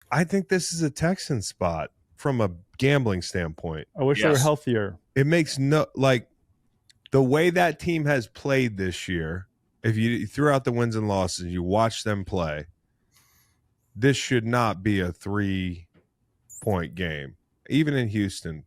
I think this is a Texan spot from a gambling standpoint. I wish they were healthier. It makes no like the way that team has played this year. If you threw out the wins and losses, you watch them play. This should not be a 3-point game, even in Houston.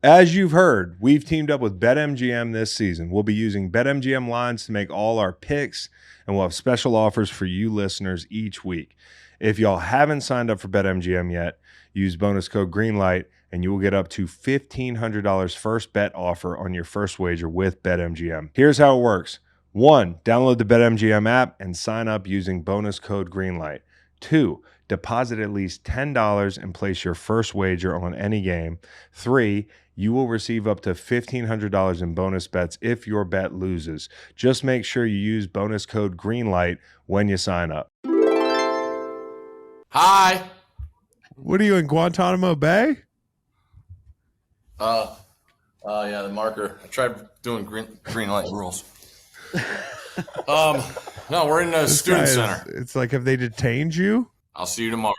As you've heard, we've teamed up with BetMGM this season. We'll be using BetMGM lines to make all our picks, and we'll have special offers for you listeners each week. If y'all haven't signed up for BetMGM yet, use bonus code GREENLIGHT, and you will get up to $1,500 first bet offer on your first wager with BetMGM. Here's how it works. 1, download the BetMGM app and sign up using bonus code GREENLIGHT. 2, deposit at least $10 and place your first wager on any game. 3, you will receive up to $1,500 in bonus bets if your bet loses. Just make sure you use bonus code GREENLIGHT when you sign up. Hi. What are you in Guantanamo Bay? Yeah, the marker. I tried doing green light rules. No, we're in the student center. It's like, have they detained you? I'll see you tomorrow.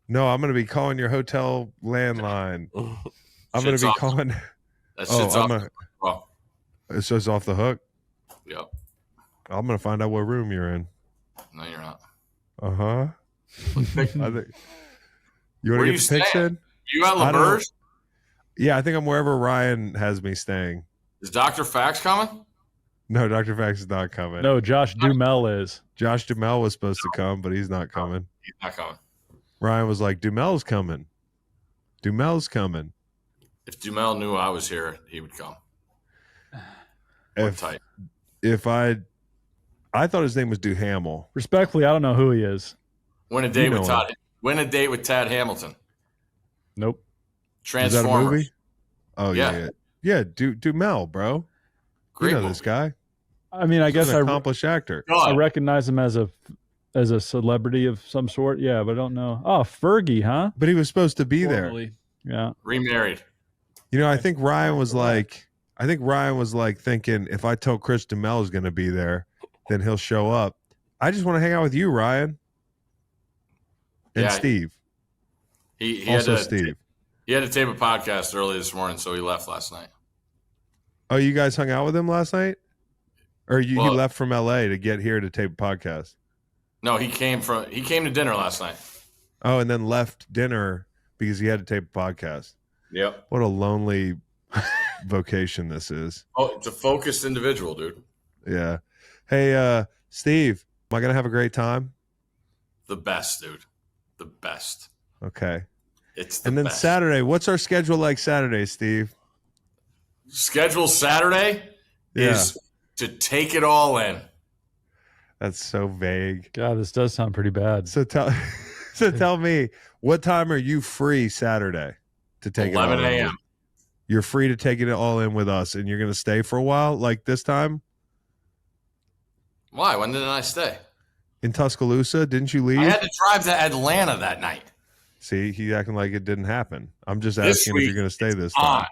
No, I'm going to be calling your hotel landline. I'm going to be calling. That shit's off. It's just off the hook? Yep. I'm going to find out what room you're in. No, you're not. Uh-huh. You want to get the pics in? You at LeBurge? Yeah, I think I'm wherever Ryan has me staying. Is Dr. Fax coming? No, Dr. Fax is not coming. No, Josh Dumel is. Josh Dumel was supposed to come, but he's not coming. He's not coming. Ryan was like, Dumel's coming. Dumel's coming. If Dumel knew I was here, he would come. If I thought his name was Duhamel. Respectfully, I don't know who he is. Win a date with Todd. Win a date with Tad Hamilton. Nope. Transformers. Is that a movie? Oh yeah. Dumel, bro. Great you know movie. This guy. I mean, I guess an accomplished actor. I recognize him as a celebrity of some sort. Yeah, but I don't know. Oh, Fergie, huh? But he was supposed to be there. Yeah. Remarried. You know, I think Ryan was like thinking, if I tell Chris Dumel is going to be there, then he'll show up. I just want to hang out with you, Ryan. And Steve. He also had to, Steve. He had to tape a podcast early this morning, so he left last night. Oh, you guys hung out with him last night? Or he left from LA to get here to tape a podcast? No, he came to dinner last night. Oh, and then left dinner because he had to tape a podcast. Yep. What a lonely vocation this is. Oh, it's a focused individual, dude. Yeah. Hey, Steve, am I going to have a great time? The best, dude. The best. Okay. It's the And then best. Saturday, what's our schedule like Saturday, Steve? Schedule Saturday is to take it all in. That's so vague. God, this does sound pretty bad. So tell me, what time are you free Saturday to take 11 it all in? a.m. You're free to take it all in with us, and you're going to stay for a while like this time? Why? When did I stay? In Tuscaloosa? Didn't you leave? I had to drive to Atlanta that night. See, he's acting like it didn't happen. I'm just asking if you're going to stay this time.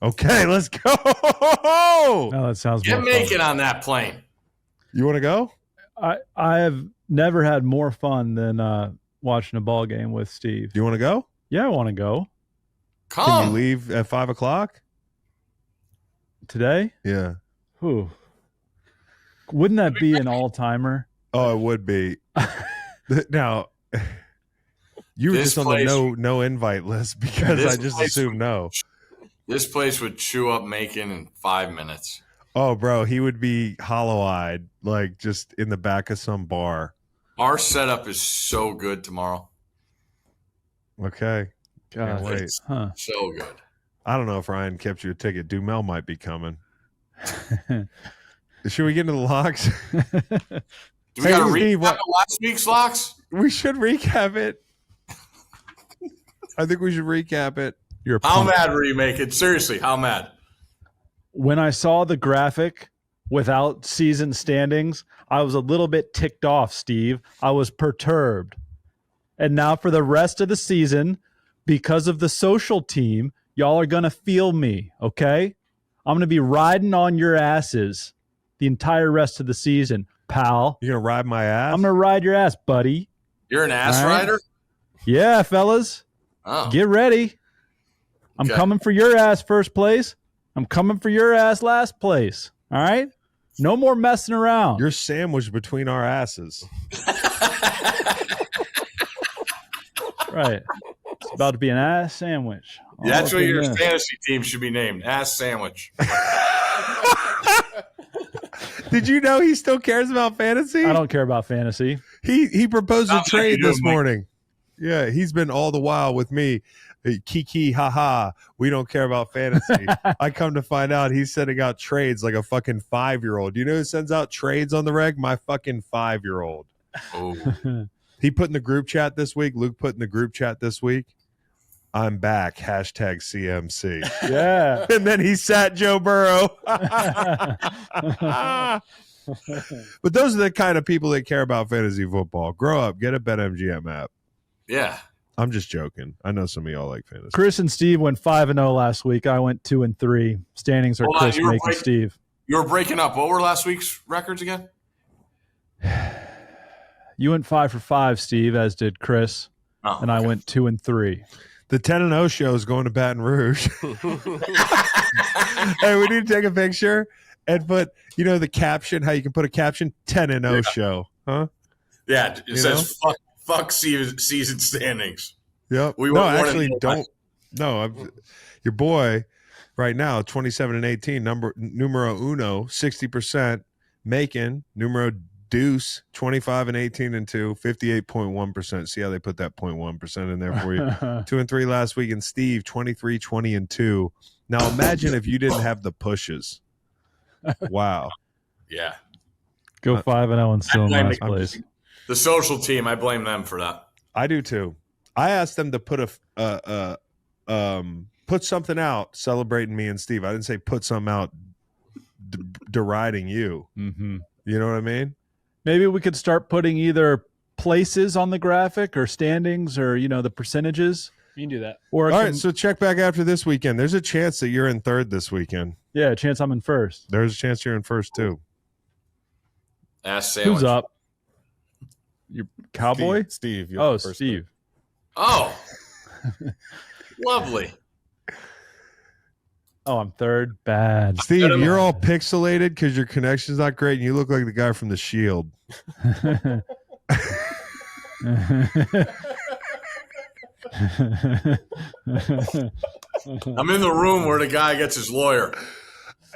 On. Okay, let's go. Oh, that sounds Get more Macon fun. on that plane. You want to go? I have never had more fun than watching a ball game with Steve. Do you want to go? Yeah, I want to go. Come. Can you leave at 5:00 Today? Yeah. Whew. Wouldn't that be an all-timer? Oh, it would be. Now, you were just on the no invite list because I just assumed no. This place would chew up Macon in 5 minutes. Oh, bro, he would be hollow-eyed, like just in the back of some bar. Our setup is so good tomorrow. Okay. Can't wait. It's so good. I don't know if Ryan kept you a ticket. Dumel might be coming. Should we get into the locks? Do we got to recap last week's locks? We should recap it. I think we should recap it. How mad were you, Macon? Seriously, how mad? When I saw the graphic without season standings, I was a little bit ticked off, Steve. I was perturbed. And now for the rest of the season, because of the social team, y'all are going to feel me, okay? I'm going to be riding on your asses the entire rest of the season, pal. You're going to ride my ass? I'm going to ride your ass, buddy. You're an ass All right? rider? Yeah, fellas. Oh. Get ready. I'm Okay. coming for your ass first place. I'm coming for your ass last place. All right? No more messing around. You're sandwiched between our asses. Right. It's about to be an ass sandwich. That's All what up in your there. fantasy team should be named. Ass Sandwich. Did you know he still cares about fantasy? I don't care about fantasy. He proposed a Sounds like trade you do, this Mike. morning. Yeah, he's been all the while with me. Kiki, haha, we don't care about fantasy. I come to find out he's sending out trades like a fucking 5-year-old. You know who sends out trades on the reg? My fucking 5-year-old. Oh. He put in the group chat this week. Luke put in the group chat this week. I'm back. Hashtag CMC. Yeah. And then he sat Joe Burrow. But those are the kind of people that care about fantasy football. Grow up. Get a BetMGM app. Yeah. I'm just joking. I know some of y'all like fantasy. Chris and Steve went 5-0 last week. I went 2-3. Standings are Hold on, Chris, you were Macon, Steve. You were breaking up. What were last week's records again? You went 5 for 5, Steve, as did Chris, Oh, and I went 2-3. The 10-0 show is going to Baton Rouge. Hey, we need to take a picture and put, the caption, how you can put a caption, 10-0 show. Huh? Yeah, it You says fuck season standings. Yep. We No, won one actually, of the- don't. No, your boy right now, 27-18, numero uno, 60%. Macon, numero deuce, 25-18-2, 58.1%. See how they put that 0.1% in there for you. 2-3 last week. And Steve, 23-20-2. Now imagine if you didn't have the pushes. Wow. Yeah. Go 5-0 and still in blame last the- place. The social team, I blame them for that. I do too. I asked them to put put something out celebrating me and Steve. I didn't say put something out deriding you. Mm-hmm. You know what I mean? Maybe we could start putting either places on the graphic or standings or, the percentages. You can do that. Or All right, so check back after this weekend. There's a chance that you're in third this weekend. yeah, a chance I'm in first. There's a chance you're in first too. Ass Sandwich. Who's up? Your Cowboy? Steve. You're Oh, the first Steve. Oh. Lovely. Oh, I'm third. Bad. Steve, you're all pixelated because your connection's not great, and you look like the guy from The Shield. I'm in the room where the guy gets his lawyer.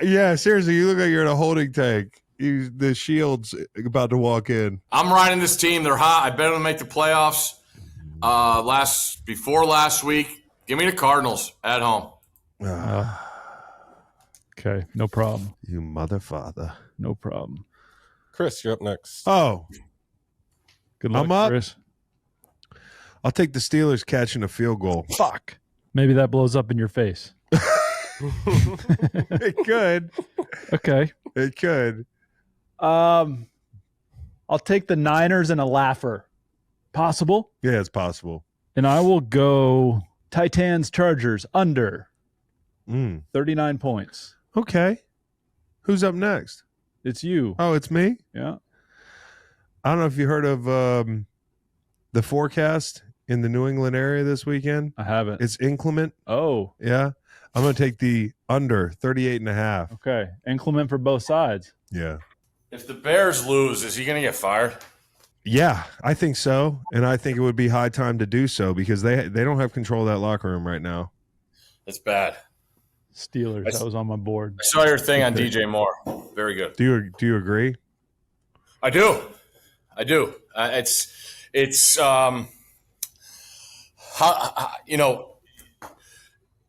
Yeah, seriously, you look like you're in a holding tank. The Shield's about to walk in. I'm riding this team. They're hot. I bet them to make the playoffs. Before last week, give me the Cardinals at home. Okay, no problem. You mother father. No problem. Chris, you're up next. Oh, Good luck, I'm up. Chris. I'll take the Steelers catching a field goal. Fuck. Maybe that blows up in your face. It could. Okay. It could. I'll take the Niners and a laugher. Possible? Yeah, it's possible. And I will go Titans Chargers under 39 points. Okay. Who's up next? It's you. Oh, it's me? Yeah. I don't know if you heard of the forecast in the New England area this weekend. I haven't. It's inclement. Oh, Yeah. I'm going to take the under 38.5. okay. Inclement for both sides. Yeah. If the Bears lose, is he going to get fired? Yeah, I think so. And I think it would be high time to do so because they don't have control of that locker room right now. It's bad. Steelers. That was on my board. I saw your thing on DJ Moore. Very good. Do you agree? I do. It's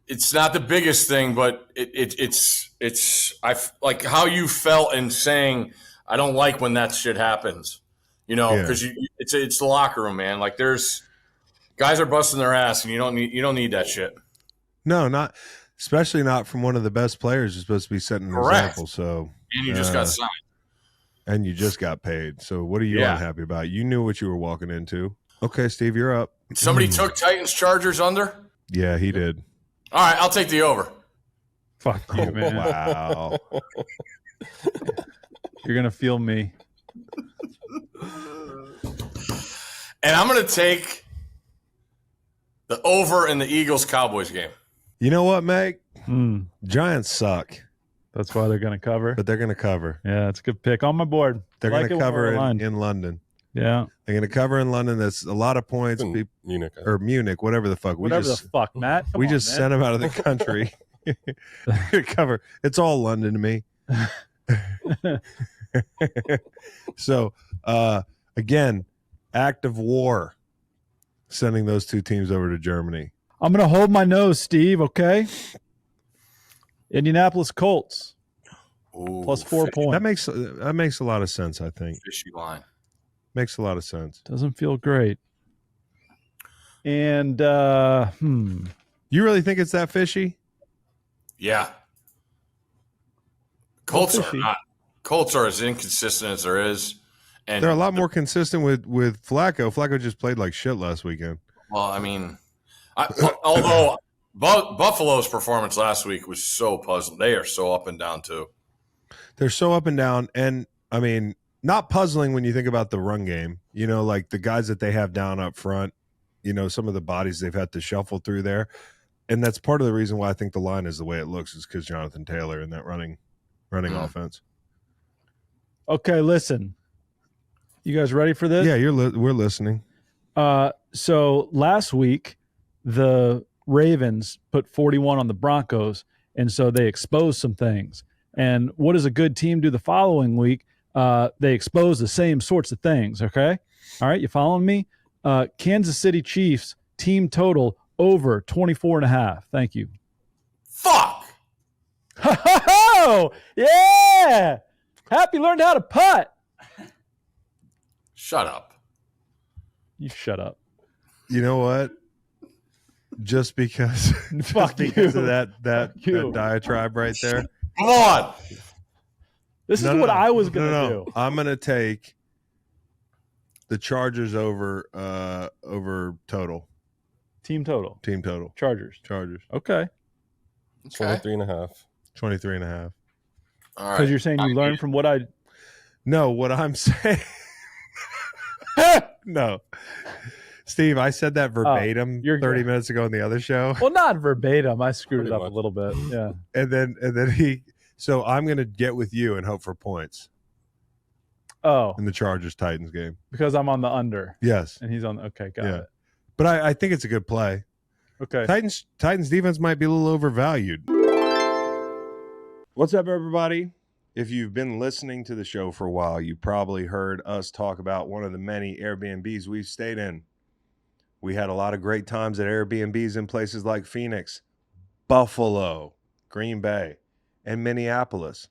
it's not the biggest thing, but it's like how you felt in saying I don't like when that shit happens. Because it's the locker room, man. Like there's guys are busting their ass, and you don't need that shit. No, not especially not from one of the best players who's supposed to be setting an Correct. example. So And you just got signed. and you just got paid. So what are you Yeah. unhappy about? You knew what you were walking into. Okay, Steve, you're up. Somebody took Titans Chargers under? Yeah, he did. All right, I'll take the over. Fuck you, man. Wow. You're going to feel me. And I'm going to take the over in the Eagles-Cowboys game. You know what, Meg? Giants suck. That's why they're going to cover. But they're going to cover. Yeah, it's a good pick. On my board. They're Like going to cover in London. Yeah. They're going to cover in London. That's a lot of points. Munich. Or Munich, whatever the fuck. Whatever the fuck, Matt. We just sent them out of the country. Cover. It's all London to me. So, again, act of war, sending those two teams over to Germany. I'm going to hold my nose, Steve, okay? Indianapolis Colts. Ooh, plus 4 points. That makes a lot of sense, I think. Fishy line. Makes a lot of sense. Doesn't feel great. And, You really think it's that fishy? Yeah. Colts are as inconsistent as there is. And they're a lot more consistent with Flacco. Flacco just played like shit last weekend. Well, I mean, although Buffalo's performance last week was so puzzling. They are so up and down too. They're so up and down. And, I mean, not puzzling when you think about the run game. You know, like the guys that they have down up front, you know, some of the bodies they've had to shuffle through there. And that's part of the reason why I think the line is the way it looks is because Jonathan Taylor in that running offense. Okay, listen. You guys ready for this? Yeah, we're listening. So last week, the Ravens put 41 on the Broncos, and so they exposed some things. And what does a good team do the following week? They expose the same sorts of things, okay? All right, you following me? Kansas City Chiefs team total over 24.5. Thank you. Fuck! Oh, yeah! Happy learned how to putt. Shut up. You shut up. You know what? Just because, Fuck because you. of that diatribe right there. Come on. This is what I was going to do. I'm going to take the Chargers over total. Team total. Chargers. Okay. 23.5. 23.5. All right. Because you're saying you learned from what I... No, what I'm saying... No. Steve, I said that verbatim 30 minutes ago on the other show. Well, not verbatim. I screwed Pretty it up much. a little bit. Yeah. And then he... So I'm going to get with you and hope for points Oh, in the Chargers-Titans game. because I'm on the under. Yes. And he's on the... Okay, got it. But I think it's a good play. Okay. Titans defense might be a little overvalued. What's up, everybody? If you've been listening to the show for a while, you probably heard us talk about one of the many Airbnbs we've stayed in. We had a lot of great times at Airbnbs in places like Phoenix, Buffalo, Green Bay, and Minneapolis.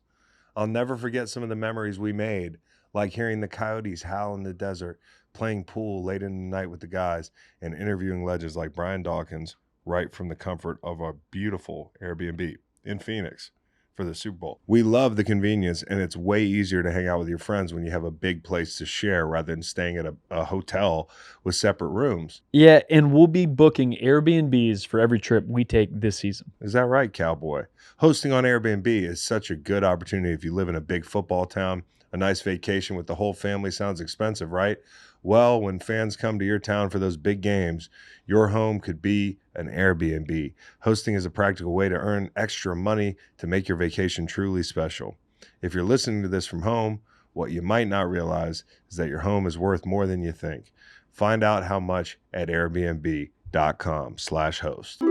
I'll never forget some of the memories we made, like hearing the coyotes howl in the desert, playing pool late in the night with the guys, and interviewing legends like Brian Dawkins right from the comfort of our beautiful Airbnb in Phoenix for the Super Bowl. We love the convenience, and it's way easier to hang out with your friends when you have a big place to share rather than staying at a hotel with separate rooms. Yeah, and we'll be booking Airbnbs for every trip we take this season. Is that right, cowboy? Hosting on Airbnb is such a good opportunity if you live in a big football town. A nice vacation with the whole family sounds expensive, right? Well, when fans come to your town for those big games, your home could be an Airbnb. Hosting is a practical way to earn extra money to make your vacation truly special. If you're listening to this from home, what you might not realize is that your home is worth more than you think. Find out how much at airbnb.com/host.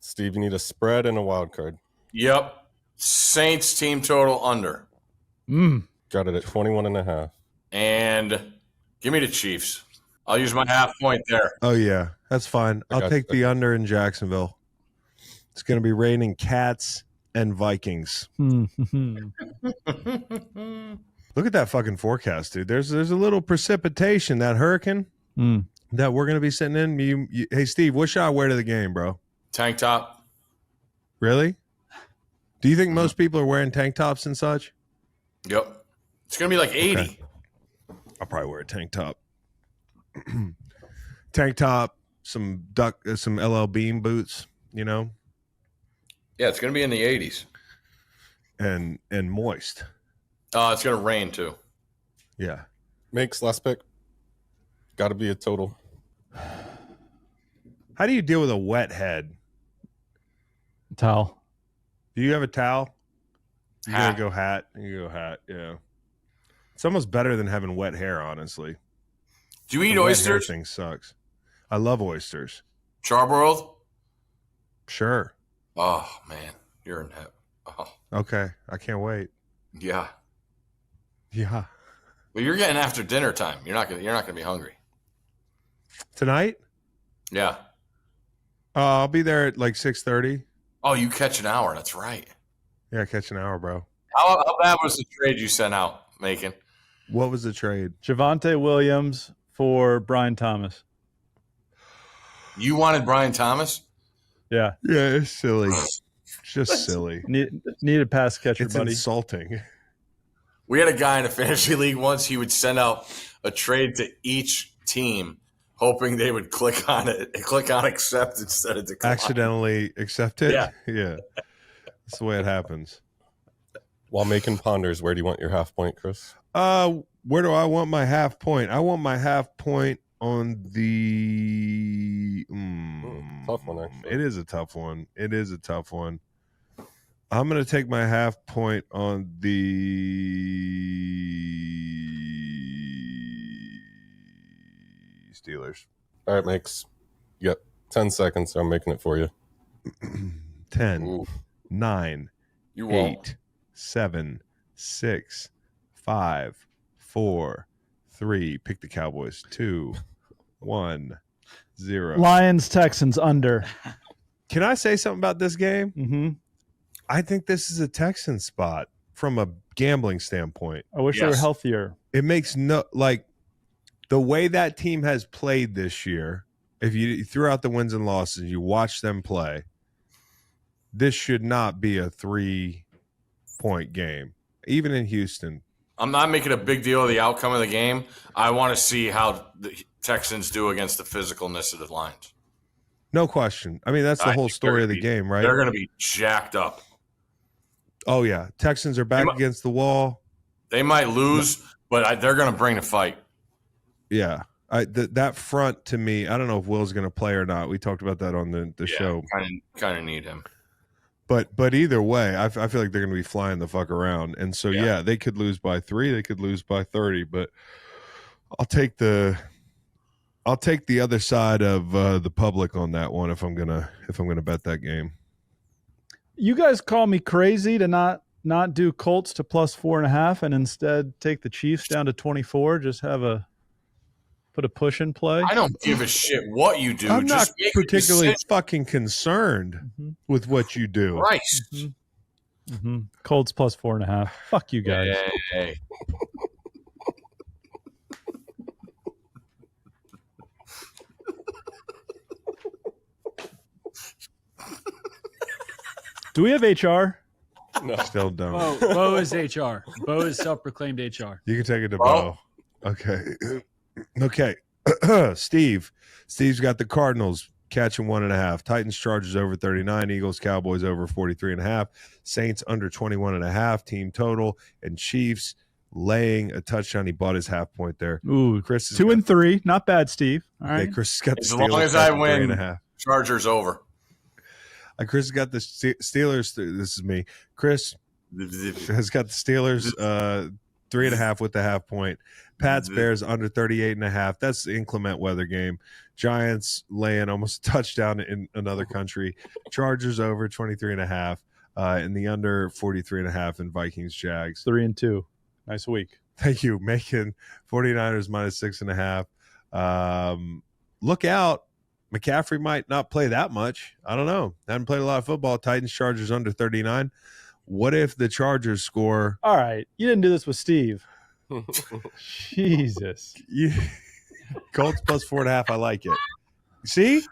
Steve, you need a spread and a wild card. Yep. Saints team total under. Got it at 21.5. And give me the Chiefs. I'll use my half point there. Oh, yeah. That's fine. I'll take the under in Jacksonville. It's going to be raining cats and Vikings. Look at that fucking forecast, dude. There's a little precipitation, that hurricane that we're going to be sitting in. Hey, Steve, what should I wear to the game, bro? Tank top. Really? Do you think most people are wearing tank tops and such? Yep. It's going to be like 80. Okay. I'll probably wear a tank top. Tank top, some LL Bean boots, you know. Yeah, it's going to be in the 80s. And moist. It's going to rain too. Yeah. Makes last pick. Got to be a total. How do you deal with a wet head? Towel. Do you have a towel? You Hat. gotta go hat. You go hat. Yeah. It's almost better than having wet hair, honestly. Do you eat The wet hair oysters? thing sucks. I love oysters. Charbroiled? Sure. Oh, man. You're in heaven. Oh, Okay. I can't wait. yeah. Yeah. Well, you're getting after dinner time. You're not gonna be hungry. Tonight? Yeah. I'll be there at like 6:30. Oh, you catch an hour. That's right. Yeah, catch an hour, bro. How bad was the trade you sent out, Macon? What was the trade? Javonte Williams for Brian Thomas. You wanted Brian Thomas? Yeah. Yeah, it's silly. It's just silly. Need a pass catcher, It's buddy. insulting. We had a guy in a fantasy league once. He would send out a trade to each team, hoping they would click on accept instead of decline. Accidentally accept it? Yeah. Yeah. That's the way it happens. While making ponders, where do you want your half point, Chris? Where do I want my half point? I want my half point on the Tough one, actually. It is a tough one. I'm going to take my half point on the Steelers. All right, Makes. You got 10 seconds, so I'm making it for you. 10, Ooh, 9, you won't. 8, 7, 6, 5, 4, 3. Pick the Cowboys. 2, 1, 0. Lions, Texans under. Can I say something about this game? Mm-hmm. I think this is a Texan spot from a gambling standpoint. I wish they were Yes. healthier. It makes no like the way that team has played this year. If you threw out the wins and losses, you watch them play. This should not be a 3-point game, even in Houston. I'm not making a big deal of the outcome of the game. I want to see how the Texans do against the physicalness of the Lions. No question. I mean, that's the I whole think story of they're the gonna game, right? They're going to be jacked up. Oh yeah, Texans are back against the wall. They might lose, but they're going to bring the fight. Yeah, that front to me, I don't know if Will's going to play or not. We talked about that on the show. Kind of need him. But either way, I feel like they're going to be flying the fuck around, and so yeah, they could lose by 3, they could lose by 30, but I'll take the other side of the public on that one if I'm gonna bet that game. You guys call me crazy to not do Colts to plus 4.5 and instead take the Chiefs down to 24. Just put a push in play. I don't give a shit what you do. I'm Just not make a particularly decision. fucking concerned with what you do. Christ. Mm-hmm. Colts plus 4.5. Fuck you guys. Hey. Do we have HR? No. Still don't. Bo is HR. Bo is self-proclaimed HR. You can take it to Oh. Bo. Okay. Steve's got the Cardinals catching 1.5. Titans Chargers over 39. Eagles Cowboys over 43.5. Saints under 21.5 team total. And Chiefs laying a touchdown. He bought his half point there. Ooh, Chris is 2 and 3. Not bad, Steve. All Yeah, right. Chris has got the As Steelers long as I catching win. 3.5. Chargers over. Chris has got the Steelers. This is me. Chris has got the Steelers 3.5 with the half point. Pats Bears under 38.5. That's the inclement weather game. Giants laying almost a touchdown in another country. Chargers over 23.5. And the under 43.5 in Vikings Jags. 3 and 2. Nice week. Thank you. Making 49ers minus 6.5. Look out. McCaffrey might not play that much. I don't know. Haven't played a lot of football. Titans Chargers under 39. What if the Chargers score? All right. You didn't do this with Steve. Jesus. Colts plus 4.5. I like it. See?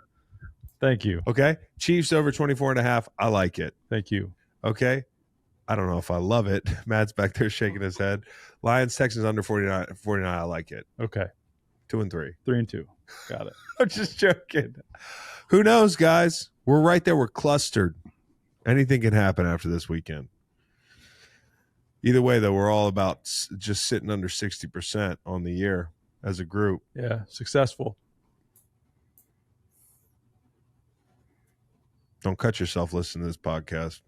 Thank you. Okay. Chiefs over 24.5. I like it. Thank you. Okay. I don't know if I love it. Matt's back there shaking his head. Lions Texans under 49. I like it. Okay. 2-3. 3-2. Got it. I'm just joking. Who knows, guys? We're right there. We're clustered. Anything can happen after this weekend. Either way, though, we're all about just sitting under 60% on the year as a group. Yeah, successful. Don't cut yourself listening to this podcast.